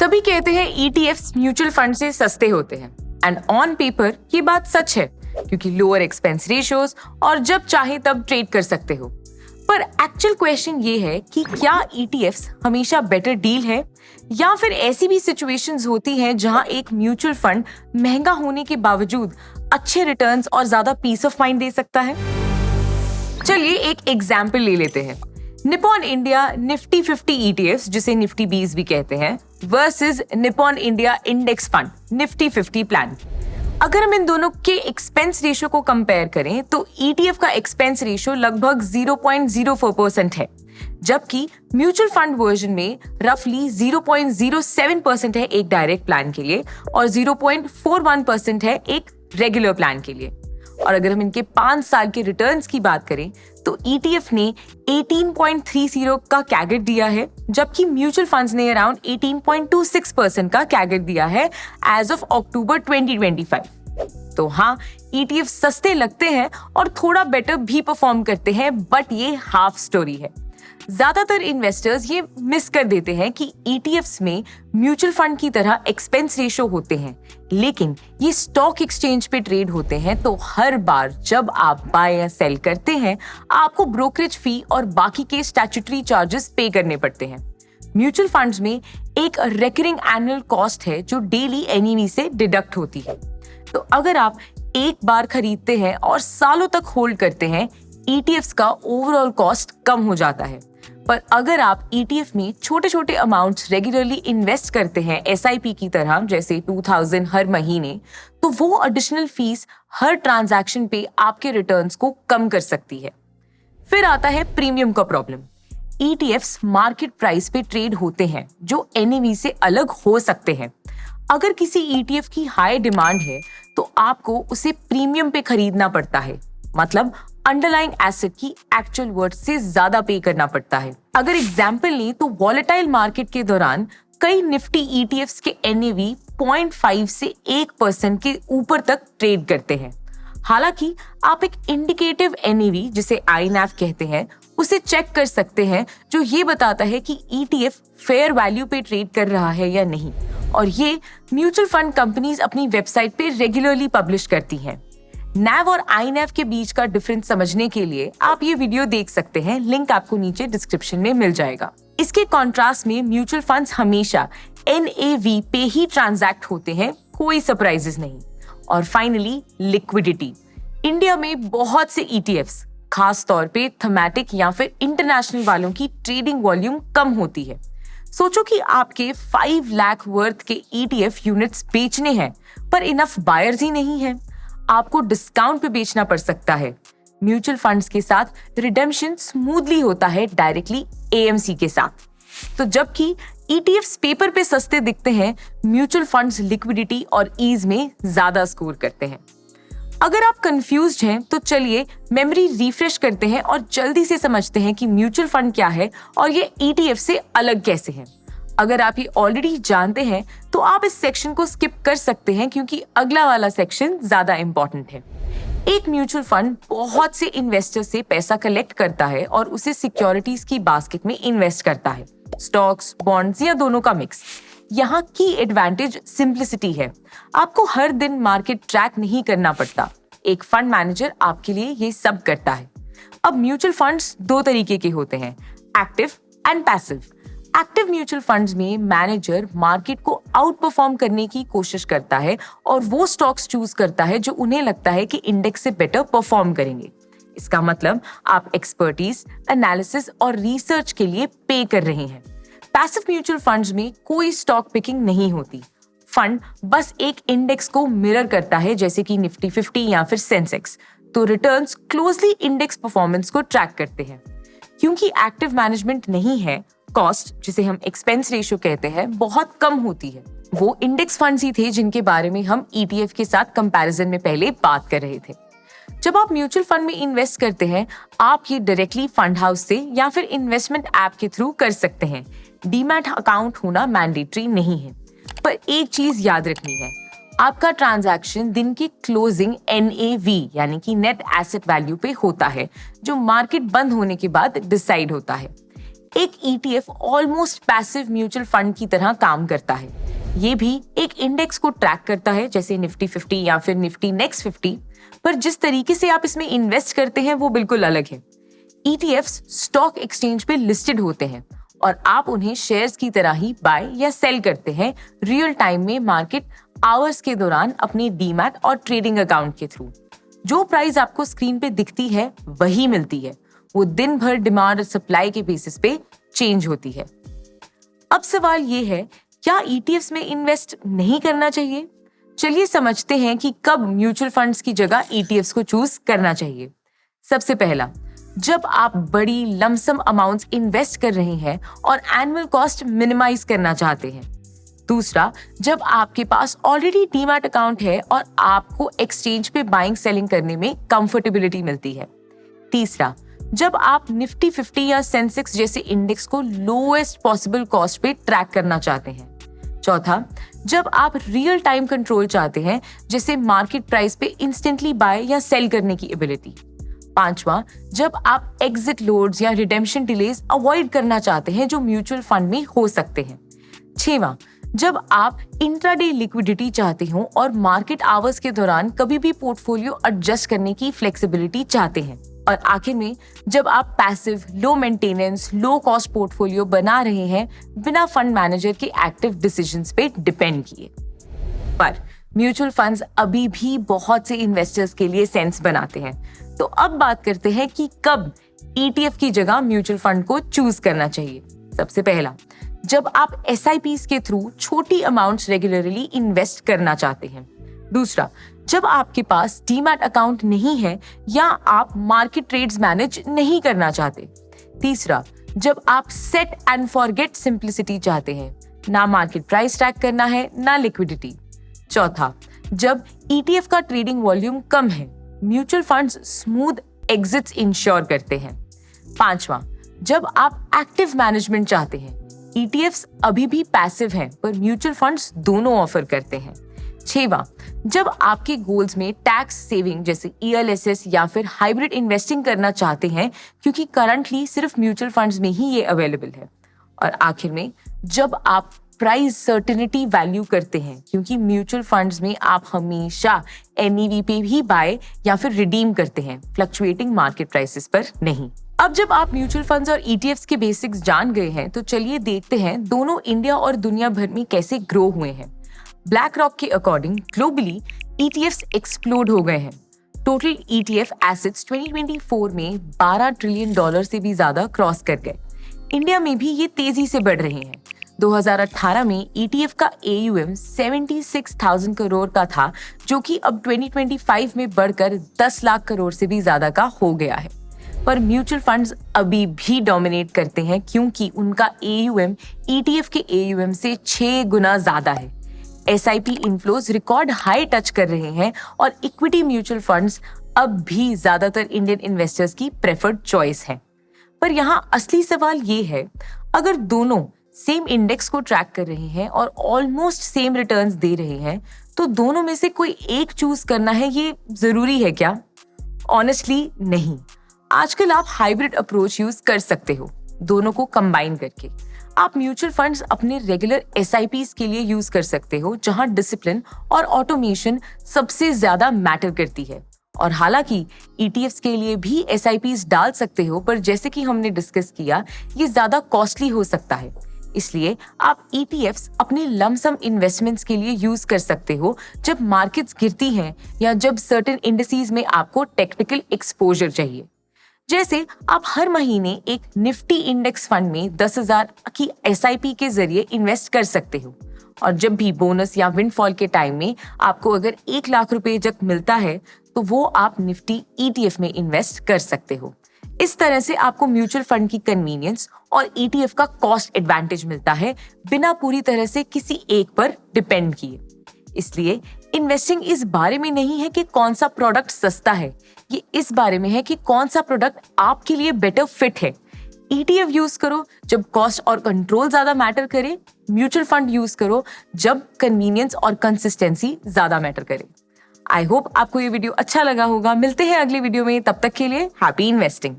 सभी कहते हैं ईटीएफ्स म्यूचुअल फंड से सस्ते होते हैं एंड ऑन पेपर ये बात सच है क्योंकि लोअर एक्सपेंस रेशियोज और जब चाहे तब ट्रेड कर सकते हो। पर एक्चुअल क्वेश्चन ये है कि क्या ईटीएफ्स हमेशा बेटर डील है या फिर ऐसी भी सिचुएशंस होती हैं जहां एक म्यूचुअल फंड महंगा होने के बावजूद अच्छे रिटर्न्स और ज्यादा पीस ऑफ माइंड दे सकता है। चलिए एक एग्जाम्पल ले लेते हैं। निप्पॉन इंडिया निफ्टी 50 ईटीएफ्स जिसे निफ्टी 20 भी कहते हैं versus Nippon India index fund Nifty 50 plan. अगर हम इन दोनों के एक्सपेंस रेशियो को कंपेयर करें तो ईटीएफ का एक्सपेंस रेशियो लगभग 0.04% है, जबकि म्यूचुअल फंड वर्जन में रफली 0.07% है एक डायरेक्ट प्लान के लिए और 0.41% है एक रेगुलर प्लान के लिए। और अगर हम इनके 5 साल के रिटर्न्स की बात करें तो ईटीएफ ने 18.30 का कैगर दिया है, जबकि म्यूचुअल फंड्स ने अराउंड 18.26% का कैगर दिया है एज ऑफ अक्टूबर 2025। तो हाँ, ईटीएफ सस्ते लगते हैं और थोड़ा बेटर भी परफॉर्म करते हैं, बट ये हाफ स्टोरी है। ज्यादातर इन्वेस्टर्स ये मिस कर देते हैं कि ईटीएफ्स में म्यूचुअल फंड की तरह एक्सपेंस रेशियो होते हैं, लेकिन ये स्टॉक एक्सचेंज पे ट्रेड होते हैं, तो हर बार जब आप बाय या सेल करते हैं आपको ब्रोकरेज फी और बाकी के स्टैट्यूटरी चार्जेस पे करने पड़ते हैं। म्यूचुअल फंड्स में एक रिकरिंग एनुअल कॉस्ट है जो डेली एनईवी से डिडक्ट होती है। तो अगर आप एक बार खरीदते हैं और सालों तक होल्ड करते हैं, ईटीएफ्स का ओवरऑल कॉस्ट कम हो जाता है। पर अगर आप ईटीएफ में छोटे छोटे अमाउंट्स रेगुलरली इन्वेस्ट करते हैं एसआईपी की तरह, जैसे 2000 हर महीने, तो वो एडिशनल फीस हर ट्रांजैक्शन पे आपके रिटर्न्स को कम कर सकती है। फिर आता है प्रीमियम का प्रॉब्लम। ईटीएफ्स मार्केट प्राइस पे ट्रेड होते हैं जो एनएवी से अलग हो सकते हैं। अगर किसी ईटीएफ की हाई डिमांड है तो आपको उसे प्रीमियम पे खरीदना पड़ता है, मतलब अंडरलाइंग एसेट की एक्चुअल वर्थ से ज्यादा पे करना पड़ता है। अगर एग्जाम्पल लें तो वॉलेटाइल मार्केट के दौरान कई निफ्टी ईटीएफ्स के एनएवी 0.5 से 1% के ऊपर तक ट्रेड करते हैं। हालांकि आप एक इंडिकेटिव एनएवी जिसे आईनैव कहते हैं उसे चेक कर सकते हैं, जो ये बताता है कि ईटीएफ फेयर वैल्यू पे ट्रेड कर रहा है या नहीं, और ये म्यूचुअल फंड कंपनीज अपनी वेबसाइट पे रेगुलरली पब्लिश करती हैं। नैव और आईनैव के बीच का डिफरेंस समझने के लिए आप ये वीडियो देख सकते हैं, लिंक आपको नीचे डिस्क्रिप्शन में मिल जाएगा। इसके कॉन्ट्रास्ट में म्यूचुअल फंड्स हमेशा एनएवी पे ही ट्रांजैक्ट होते हैं, कोई सरप्राइजेस नहीं। और फाइनली लिक्विडिटी। इंडिया में बहुत से ईटीएफ्स, खास तौर पे थीमैटिक या फिर इंटरनेशनल वालों की ट्रेडिंग वॉल्यूम कम होती है। सोचो कि आपके 5 लाख वर्थ के ईटीएफ यूनिट्स बेचने हैं पर इनफ बायर्स ही नहीं है, आपको डिस्काउंट पे बेचना पड़ सकता है। म्यूचुअल फंड्स के साथ रिडेम्पशन स्मूथली होता है डायरेक्टली एएमसी के साथ। तो जबकि ईटीएफ्स पेपर पे सस्ते दिखते हैं, म्यूचुअल फंड्स लिक्विडिटी और ईज में ज्यादा स्कोर करते हैं। अगर आप कंफ्यूज्ड हैं तो चलिए मेमोरी रिफ्रेश करते हैं और जल्दी से समझते हैं कि म्यूचुअल फंड क्या है और ये ईटीएफ से अलग कैसे हैं। अगर आप ये ऑलरेडी जानते हैं तो आप इस सेक्शन को स्किप कर सकते हैं, क्योंकि अगला वाला सेक्शन ज्यादा इंपॉर्टेंट है। एक म्यूचुअल फंड बहुत से इन्वेस्टर से पैसा कलेक्ट करता है और उसे सिक्योरिटीज की बास्केट में इन्वेस्ट करता है, स्टॉक्स, बॉन्ड्स या दोनों का मिक्स। यहाँ की एडवांटेज सिंप्लिसिटी है, आपको हर दिन मार्केट ट्रैक नहीं करना पड़ता, एक फंड मैनेजर आपके लिए ये सब करता है। अब म्यूचुअल फंड्स 2 तरीके के होते हैं, active and passive. Active mutual funds में मैनेजर मार्केट को आउट परफॉर्म करने की कोशिश करता है और वो स्टॉक्स चूज करता है जो उन्हें लगता है कि इंडेक्स से बेटर परफॉर्म करेंगे। इसका मतलब आप एक्सपर्टीज, एनालिसिस और रिसर्च के लिए पे कर रहे हैं। पैसिव म्यूचुअल फंड्स में कोई स्टॉक पिकिंग नहीं होती, फंड बस एक इंडेक्स को मिरर करता है, जैसे कि निफ्टी 50 या फिर सेंसेक्स, तो रिटर्न्स क्लोजली इंडेक्स परफॉर्मेंस को ट्रैक करते हैं। क्योंकि एक्टिव मैनेजमेंट नहीं है, कॉस्ट, जिसे हम एक्सपेंस रेशियो कहते हैं, बहुत कम होती है। वो इंडेक्स फंड्स ही थे जिनके बारे में हम ईटीएफ के साथ कंपैरिजन में पहले बात कर रहे थे। जब आप म्यूचुअल फंड में इन्वेस्ट करते हैं, आप ये डायरेक्टली फंड हाउस से या फिर इन्वेस्टमेंट ऐप के थ्रू कर सकते हैं। डीमैट अकाउंट होना मैंडेटरी नहीं है। पर एक चीज याद रखनी है, आपका ट्रांजैक्शन दिन की क्लोजिंग एनएवी यानी कि नेट एसेट वैल्यू पे होता है, जो मार्केट बंद होने के बाद डिसाइड होता है। एक ETF almost passive mutual fund की तरह काम करता है। ये भी एक इंडेक्स को ट्रैक करता है, जैसे निफ्टी 50 या फिर निफ्टी नेक्स्ट 50, पर जिस तरीके से आप इसमें इन्वेस्ट करते हैं वो बिल्कुल अलग है। ETFs स्टॉक एक्सचेंज पे लिस्टेड होते हैं और आप उन्हें शेयर्स की तरह ही बाय या सेल करते हैं रियल टाइम में मार्केट आवर्स के दौरान अपने डीमैट और ट्रेडिंग अकाउंट के थ्रू। जो प्राइस आपको स्क्रीन पे दिखती है वही मिलती है, वो दिन भर डिमांड और सप्लाई के बेसिस पे चेंज होती है। अब सवाल ये है, क्या ETFs में इन्वेस्ट नहीं करना चाहिए? चलिए समझते हैं कि कब म्यूचुअल फंड्स की जगह ETFs को चूज करना चाहिए। सबसे पहला, जब आप बड़ी लमसम अमाउंट्स इन्वेस्ट कर रहे हैं और एनुअल कॉस्ट मिनिमाइज करना चाहते हैं। दूसरा, जब आपके पास ऑलरेडी डीमैट अकाउंट है और आपको एक्सचेंज पे बाइंग सेलिंग करने में कंफर्टेबिलिटी मिलती है। तीसरा, जब आप निफ्टी 50 या सेंसेक्स जैसे इंडेक्स को लोएस्ट पॉसिबल कॉस्ट पे ट्रैक करना चाहते हैं। चौथा, जब आप रियल टाइम कंट्रोल चाहते हैं, जैसे मार्केट प्राइस पे इंस्टेंटली बाय या सेल करने की एबिलिटी। पांचवा, जब आप एग्जिट लोड्स या रिडेम्पशन डिलेज अवॉइड करना चाहते हैं जो म्यूचुअल फंड में हो सकते हैं। छठवां, जब आप इंट्राडे लिक्विडिटी चाहते हो और मार्केट आवर्स के दौरान कभी भी पोर्टफोलियो एडजस्ट करने की फ्लेक्सिबिलिटी चाहते हैं। और आखिर में, जब आप passive, low maintenance, low cost portfolio बना रहे हैं बिना फंड मैनेजर के एक्टिव डिसीजंस पे डिपेंड किए। पर म्यूचुअल फंड्स अभी भी बहुत से इन्वेस्टर्स के लिए सेंस बनाते हैं। तो अब बात करते हैं कि कब ETF की जगह म्यूचुअल फंड को चूज करना चाहिए। सबसे पहला, जब आप SIPs के थ्रू छोटी अमाउंट्स रेगुलरली इन्वेस्ट करना चाहते हैं। दूसरा, जब आपके पास डीमैट अकाउंट नहीं है या आप मार्केट ट्रेड्स मैनेज नहीं करना चाहते। तीसरा, जब आप सेट एंड फॉरगेट सिंप्लिसिटी चाहते हैं, ना मार्केट प्राइस ट्रैक करना है ना लिक्विडिटी। चौथा, जब ETF का ट्रेडिंग वॉल्यूम कम है, mutual funds smooth exits ensure करते हैं। पांचवा, जब आप एक्टिव मैनेजमेंट चाहते हैं, ETFs अभी भी पैसिव हैं पर म्यूचुअल फंड्स दोनों ऑफर करते हैं। छठवां, जब आपके गोल्स में टैक्स सेविंग जैसे ELSS या फिर हाइब्रिड इन्वेस्टिंग करना चाहते हैं, क्योंकि करंटली सिर्फ म्यूचुअल फंड्स में ही ये अवेलेबल है। और आखिर में, जब आप प्राइस सर्टेनिटी वैल्यू करते हैं, क्योंकि म्यूचुअल फंड्स में आप हमेशा NAV पे भी बाय या फिर रिडीम करते हैं, फ्लक्चुएटिंग मार्केट प्राइसेस पर नहीं। अब जब आप म्यूचुअल फंड्स और ETFs के बेसिक्स जान गए हैं, तो चलिए देखते हैं दोनों इंडिया और दुनिया भर में कैसे ग्रो हुए हैं। ब्लैक रॉक के अकॉर्डिंग ग्लोबली ETFs एक्सप्लोड हो गए हैं। टोटल ETF एसेट्स 2024 में $12 ट्रिलियन से भी ज्यादा क्रॉस कर गए। इंडिया में भी ये तेजी से बढ़ रहे हैं। 2018 में ETF का AUM 76,000 करोड़ का था, जो कि अब 2025 में बढ़कर 10 लाख करोड़ से भी ज्यादा का हो गया है। पर म्यूचुअल फंड्स अभी भी डोमिनेट करते हैं, क्योंकि उनका AUM ETF के AUM से 6 गुना ज्यादा है। SIP inflows record high touch कर रहे हैं और इक्विटी म्यूचुअल फंड्स अब भी ज्यादातर इंडियन इन्वेस्टर्स की प्रेफर्ड चॉइस है। पर यहाँ असली सवाल ये है, अगर दोनों सेम इंडेक्स को ट्रैक कर रहे हैं और ऑलमोस्ट सेम रिटर्न्स दे रहे हैं, तो दोनों में से कोई एक चूज करना है, ये जरूरी है क्या? ऑनेस्टली नहीं। आजकल आप हाइब्रिड अप्रोच यूज कर सकते हो, दोनों को कंबाइन करके। आप म्यूचुअल फंड्स अपने रेगुलर SIPs के लिए यूज कर सकते हो, जहां डिसिप्लिन और ऑटोमेशन सबसे ज्यादा मैटर करती है। और हालांकि ETFs के लिए भी SIPs डाल सकते हो, पर जैसे कि हमने डिस्कस किया, ये ज्यादा कॉस्टली हो सकता है। इसलिए आप ETFs अपने लमसम इन्वेस्टमेंट्स के लिए यूज कर सकते हो, जब मार्केट्स गिरती हैं या जब सर्टेन इंडिसेस में आपको टेक्निकल एक्सपोजर चाहिए। जैसे आप हर महीने एक निफ्टी इंडेक्स फंड में 10,000 की SIP के जरिए इन्वेस्ट कर सकते हो, और जब भी बोनस या विंडफॉल के टाइम में आपको अगर 1 लाख रुपए जब मिलता है, तो वो आप निफ्टी ETF में इन्वेस्ट कर सकते हो। इस तरह से आपको म्यूचुअल फंड की कन्वीनियंस और ETF का कॉस्ट एडवांटेज मिलता है, बिना पूरी तरह से किसी एक पर डिपेंड किए। इसलिए इन्वेस्टिंग इस बारे में नहीं है कि कौन सा प्रोडक्ट सस्ता है, ये इस बारे में है कि कौन सा प्रोडक्ट आपके लिए बेटर फिट है। ETF यूज करो जब कॉस्ट और कंट्रोल ज्यादा मैटर करे, म्यूचुअल फंड यूज करो जब कन्वीनियंस और कंसिस्टेंसी ज्यादा मैटर करे। आई होप आपको ये वीडियो अच्छा लगा होगा। मिलते हैं अगली वीडियो में, तब तक के लिए हैप्पी इन्वेस्टिंग।